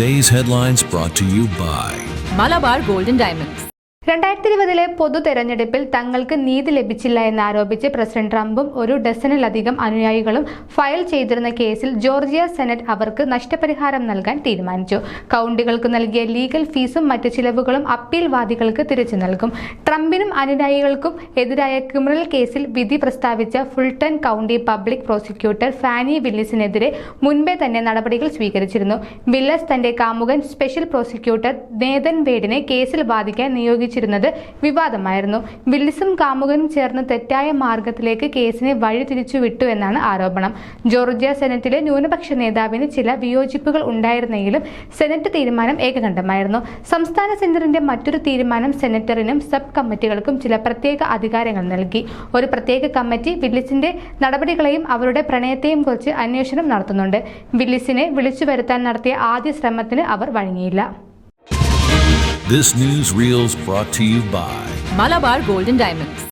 Today's headlines brought to you by Malabar Gold and Diamonds. 2020 പൊതു തെരഞ്ഞെടുപ്പിൽ തങ്ങൾക്ക് നീതി ലഭിച്ചില്ല എന്നാരോപിച്ച് പ്രസിഡന്റ് ട്രംപും ഒരു ഡസനിലധികം അനുയായികളും ഫയൽ ചെയ്തിരുന്ന കേസിൽ ജോർജിയ സെനറ്റ് അവർക്ക് നഷ്ടപരിഹാരം നൽകാൻ തീരുമാനിച്ചു. കൗണ്ടികൾക്ക് നൽകിയ ലീഗൽ ഫീസും മറ്റ് ചിലവുകളും അപ്പീൽ വാദികൾക്ക് തിരിച്ചു നൽകും. ട്രംപിനും അനുയായികൾക്കും എതിരായ ക്രിമിനൽ കേസിൽ വിധി പ്രസ്താവിച്ച Fulton county public prosecutor Fani വില്ലിസിനെതിരെ മുൻപേ തന്നെ നടപടികൾ സ്വീകരിച്ചിരുന്നു. വില്ലസ് തന്റെ കാമുകൻ സ്പെഷ്യൽ പ്രോസിക്യൂട്ടർ നേതൻ വേഡിനെ കേസിൽ വാദിക്കാൻ നിയോഗിച്ചു വിവാദമായിരുന്നു. വില്ലിസും കാമുകനും ചേർന്ന് തെറ്റായ മാർഗത്തിലേക്ക് കേസിനെ വഴിതിരിച്ചുവിട്ടു എന്നാണ് ആരോപണം. ജോർജിയ സെനറ്റിലെ ന്യൂനപക്ഷ നേതാവിന് ചില വിയോജിപ്പുകൾ ഉണ്ടായിരുന്നെങ്കിലും സെനറ്റ് തീരുമാനം ഏകകണ്ഠമായിരുന്നു. സംസ്ഥാന സെനറ്ററിന്റെ മറ്റൊരു തീരുമാനം സെനറ്ററിനും സബ് കമ്മിറ്റികൾക്കും ചില പ്രത്യേക അധികാരങ്ങൾ നൽകി. ഒരു പ്രത്യേക കമ്മിറ്റി വില്ലിസിന്റെ നടപടികളെയും അവരുടെ പ്രണയത്തെയും കുറിച്ച് അന്വേഷണം നടത്തുന്നുണ്ട്. വില്ലിസിനെ വിളിച്ചു വരുത്താൻ നടത്തിയ ആദ്യ ശ്രമത്തിന് അവർ വഴങ്ങിയില്ല. This news reels brought to you by Malabar Gold and Diamonds.